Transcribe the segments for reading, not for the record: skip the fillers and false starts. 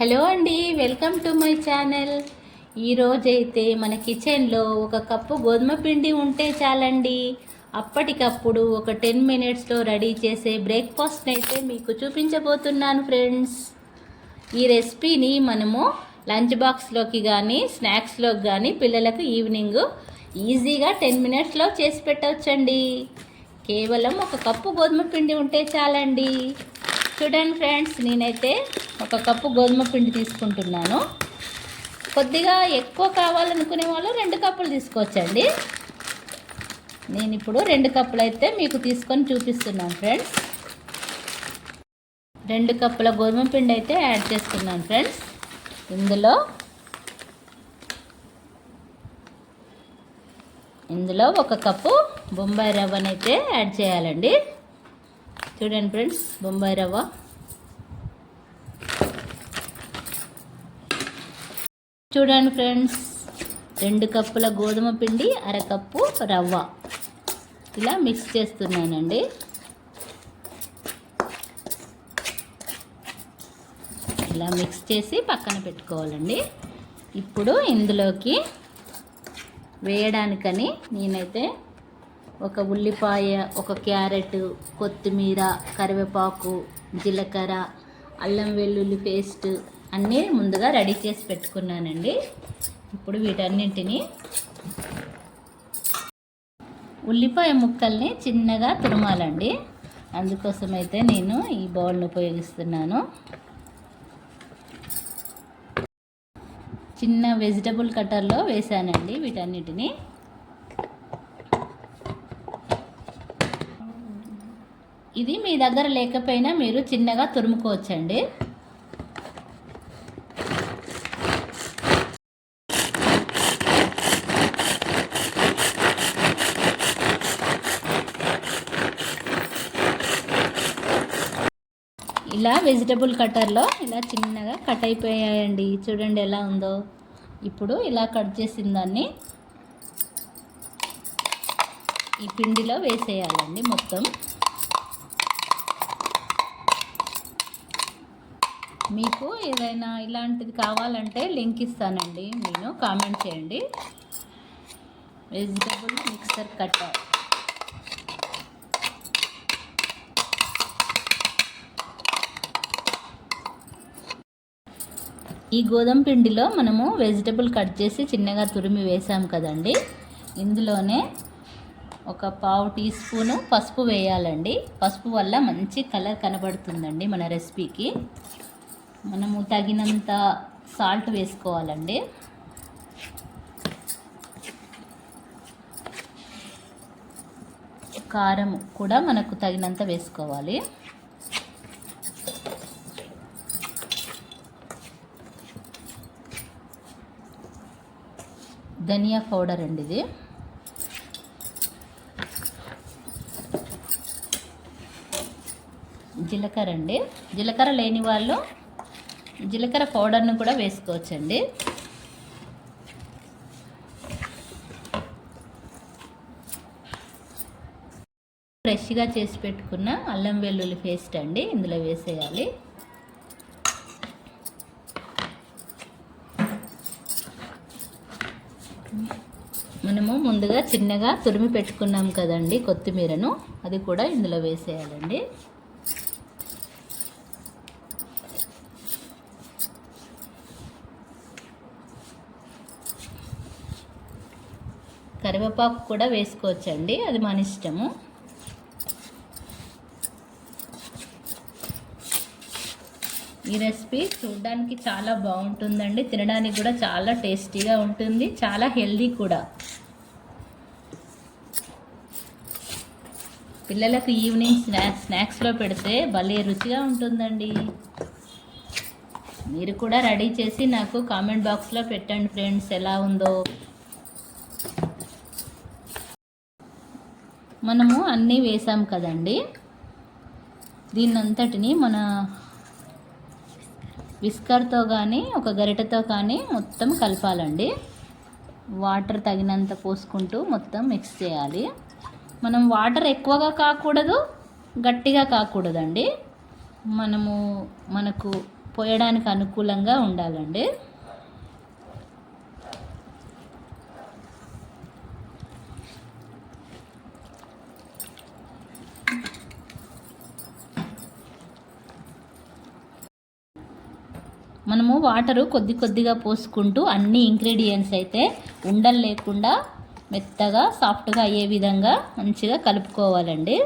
Hello అండి, welcome to my channel. ఈరోజైతే మన కిచెన్లో ఒక కప్పు గోధుమ పిండి ఉంటే చాలండి. అప్పటికప్పుడు ఒక 10 మినిట్స్లో రెడీ చేసే బ్రేక్ఫాస్ట్ని అయితే మీకు చూపించబోతున్నాను ఫ్రెండ్స్. ఈ రెసిపీని మనము లంచ్ బాక్స్లోకి కానీ స్నాక్స్లోకి కానీ పిల్లలకు ఈవినింగ్ ఈజీగా 10 మినిట్స్లో చేసి పెట్టవచ్చండి. కేవలం ఒక కప్పు గోధుమ పిండి ఉంటే చాలండి. చూడండి ఫ్రెండ్స్, నేనైతే ఒక కప్పు గోధుమ పిండి తీసుకుంటున్నాను. కొద్దిగా ఎక్కువ కావాలనుకునే వాళ్ళు 2 కప్పులు తీసుకోవచ్చండి. నేను ఇప్పుడు 2 కప్పులు అయితే మీకు తీసుకొని చూపిస్తున్నాను ఫ్రెండ్స్. 2 కప్పుల గోధుమ పిండి అయితే యాడ్ చేస్తున్నాను ఫ్రెండ్స్. ఇందులో 1 కప్పు బొంబాయి రవ్వనైతే యాడ్ చేయాలండి. చూడండి ఫ్రెండ్స్, బొంబాయి రవ్వ. చూడండి ఫ్రెండ్స్, 2 కప్పుల గోధుమ పిండి, 1/2 కప్పు రవ్వ ఇలా మిక్స్ చేస్తున్నానండి. ఇలా మిక్స్ చేసి పక్కన పెట్టుకోవాలండి. ఇప్పుడు ఇందులోకి వేయడానికని నేనైతే ఒక ఉల్లిపాయ, ఒక క్యారెట్, కొత్తిమీర, కరివేపాకు, జీలకర్ర, అల్లం వెల్లుల్లి పేస్ట్ అన్నీ ముందుగా రెడీ చేసి పెట్టుకున్నానండి. ఇప్పుడు వీటన్నింటినీ ఉల్లిపాయ ముక్కల్ని చిన్నగా తురమాలండి. అందుకోసమైతే నేను ఈ బౌల్ని ఉపయోగిస్తున్నాను. చిన్న వెజిటబుల్ కట్టర్లో వేసానండి వీటన్నిటిని. ఇది మీ దగ్గర లేకపోయినా మీరు చిన్నగా తురుముకోవచ్చండి. ఇలా వెజిటబుల్ కట్టర్లో ఇలా చిన్నగా కట్ అయిపోయాయండి. చూడండి ఎలా ఉందో. ఇప్పుడు ఇలా కట్ చేసిన దాన్ని ఈ పిండిలో వేసేయాలండి మొత్తం. మీకు ఏదైనా ఇలాంటిది కావాలంటే లింక్ ఇస్తానండి, నేను కామెంట్ చేయండి. Vegetable mixer cutter. ఈ గోధుమ పిండిలో మనము వెజిటబుల్ కట్ చేసి చిన్నగా తురిమి వేసాం కదండి. ఇందులోనే ఒక 1/2 టీ స్పూను పసుపు వేయాలండి. పసుపు వల్ల మంచి కలర్ కనబడుతుందండి మన రెసిపీకి. మనము తగినంత సాల్ట్ వేసుకోవాలండి. కారం కూడా మనకు తగినంత వేసుకోవాలి. ధనియా పౌడర్ అండి ఇది. జీలకర్ర అండి. జీలకర్ర లేని వాళ్ళు జీలకర్ర పౌడర్ను కూడా వేసుకోవచ్చండి. ఫ్రెష్గా చేసి పెట్టుకున్న అల్లం వెల్లుల్లి పేస్ట్ అండి ఇందులో వేసేయాలి. మనము ముందుగా చిన్నగా తురిమి పెట్టుకున్నాం కదండి కొత్తిమీరను, అది కూడా ఇందులో వేసేయాలండి. కరివేపాకు కూడా వేసుకోవచ్చండి, అది మన ఇష్టము. ఈ రెసిపీ చూడడానికి చాలా బాగుంటుందండి, తినడానికి కూడా చాలా టేస్టీగా ఉంటుంది, చాలా హెల్దీ కూడా. పిల్లలకు ఈవినింగ్ స్నాక్స్లో పెడితే భలే రుచిగా ఉంటుందండి. మీరు కూడా రెడీ చేసి నాకు కామెంట్ బాక్స్లో పెట్టండి ఫ్రెండ్స్, ఎలా ఉందో. మనము అన్నీ వేసాం కదండి, దీన్నంతటిని మన విస్కర్తో కానీ ఒక గరిటెతో కానీ మొత్తం కలపాలండి. వాటర్ తగినంత పోసుకుంటూ మొత్తం మిక్స్ చేయాలి. మనం వాటర్ ఎక్కువగా కాకూడదు, గట్టిగా కాకూడదండి. మనకు పోయడానికి అనుకూలంగా ఉండాలండి. మనము వాటరు కొద్దిగా పోసుకుంటూ అన్ని ఇంగ్రీడియంట్స్ అయితే ఉండలు లేకుండా మెత్తగా సాఫ్ట్గా అయ్యే విధంగా మంచిగా కలుపుకోవాలండి.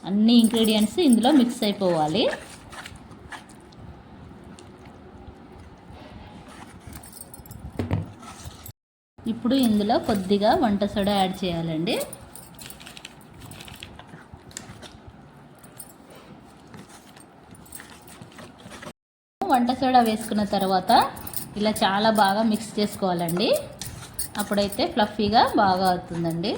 అన్ని ఇంగ్రీడియంట్స్ ఇందులో మిక్స్ అయిపోవాలి. ఇప్పుడు ఇందులో కొద్దిగా వంట సోడా యాడ్ చేయాలండి. వంట సోడా వేసుకున్న తర్వాత ఇలా చాలా బాగా మిక్స్ చేసుకోవాలండి. అప్పుడైతే ఫ్లఫీగా బాగా అవుతుందండి.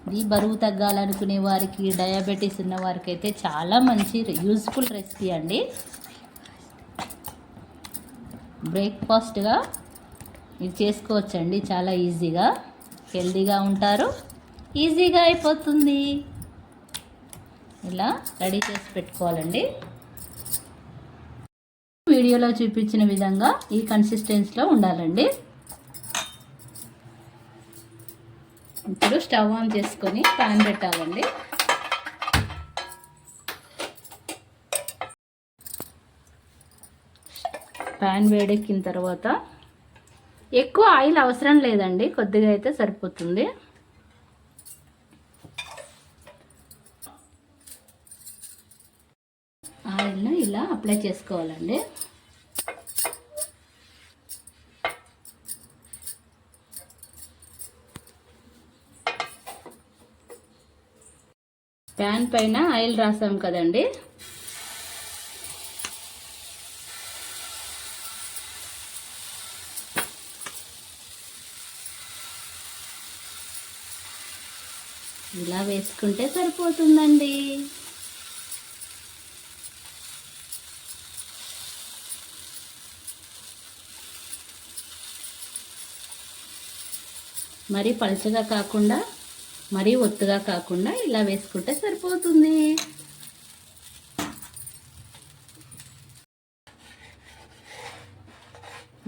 ఇది బరువు తగ్గాలనుకునే వారికి, డయాబెటీస్ ఉన్న వారికి అయితే చాలా మంచి యూజ్ఫుల్ రెసిపీ అండి. బ్రేక్ఫాస్ట్గా ఇది చేసుకోవచ్చండి. చాలా ఈజీగా, హెల్తీగా ఉంటారు, ఈజీగా అయిపోతుంది. ఇలా రెడీ చేసి పెట్టుకోవాలండి. వీడియోలో చూపించిన విధంగా ఈ కన్సిస్టెన్సీలో ఉండాలండి. ఇప్పుడు స్టవ్ ఆన్ చేసుకొని ప్యాన్ పెట్టాలండి. ప్యాన్ వేడెక్కిన తర్వాత ఎక్కువ ఆయిల్ అవసరం లేదండి, కొద్దిగా అయితే సరిపోతుంది. ఆయిల్ను ఇలా అప్లై చేసుకోవాలండి. ప్యాన్ పైన ఆయిల్ రాసాం కదండి, ఇలా వేసుకుంటే సరిపోతుందండి. మరీ పలుచగా కాకుండా మరీ ఒత్తుగా కాకుండా ఇలా వేసుకుంటే సరిపోతుంది.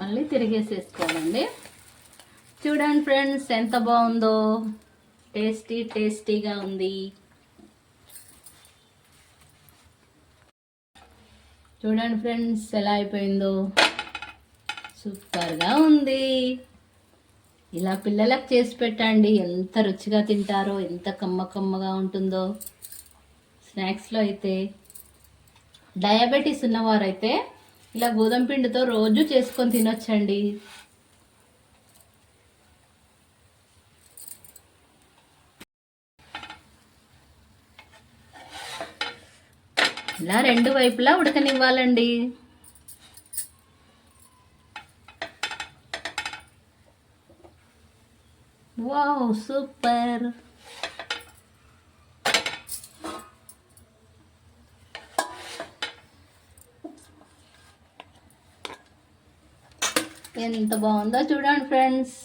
మళ్ళీ తిరిగేసేసుకోవాలండి. చూడండి ఫ్రెండ్స్ ఎంత బాగుందో, టేస్టీగా ఉంది. చూడండి ఫ్రెండ్స్ ఎలా అయిపోయిందో, సూపర్గా ఉంది. ఇలా పిల్లలకు చేసి పెట్టండి, ఎంత రుచిగా తింటారో, ఎంత కమ్మగా ఉంటుందో. స్నాక్స్లో అయితే డయాబెటీస్ ఉన్నవారైతే ఇలా గోధుమ పిండితో రోజు చేసుకొని తినొచ్చండి. ఇలా రెండు వైపులా ఉడకనివ్వాలండి. Wow super! ఎంత బాగుందో చూడండి ఫ్రెండ్స్.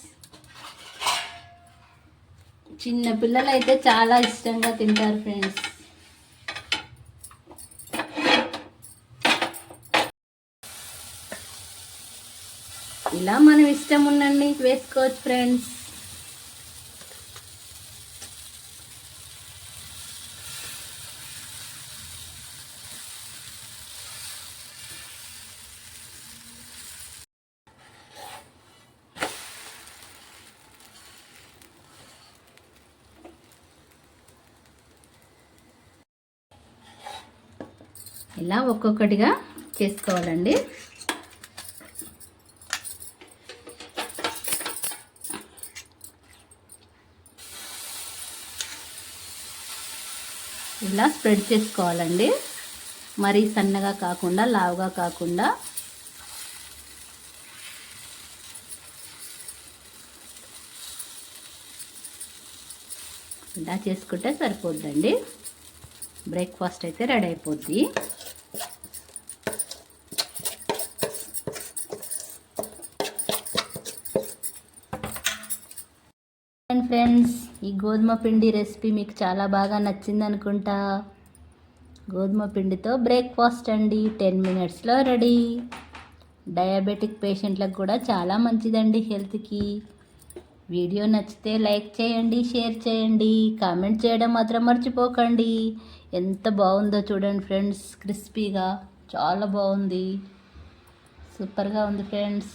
చిన్న పిల్లలు అయితే చాలా ఇష్టంగా తింటారు ఫ్రెండ్స్. ఇలా మనం ఇష్టం ఉన్నన్ని వేసుకోవచ్చు ఫ్రెండ్స్. ఇలా ఒక్కొక్కటిగా చేసుకోవాలండి. ఇలా స్ప్రెడ్ చేసుకోవాలండి. మరీ సన్నగా కాకుండా, లావుగా కాకుండా. ఇలా చేసుకుంటే సరిపోద్దండి. బ్రేక్ఫాస్ట్ అయితే రెడీ అయిపోద్ది. ఫ్రెండ్స్ ఈ గోధుమ పిండి రెసిపీ మీకు చాలా బాగా నచ్చింది అనుకుంటా. గోధుమ పిండితో బ్రేక్ఫాస్ట్ అండి, 10 మినిట్స్లో రెడీ. డయాబెటిక్ పేషెంట్లకు కూడా చాలా మంచిదండి హెల్త్కి. వీడియో నచ్చితే లైక్ చేయండి, షేర్ చేయండి, కామెంట్ చేయడం మాత్రం మర్చిపోకండి. ఎంత బాగుందో చూడండి ఫ్రెండ్స్, క్రిస్పీగా చాలా బాగుంది, సూపర్గా ఉంది ఫ్రెండ్స్.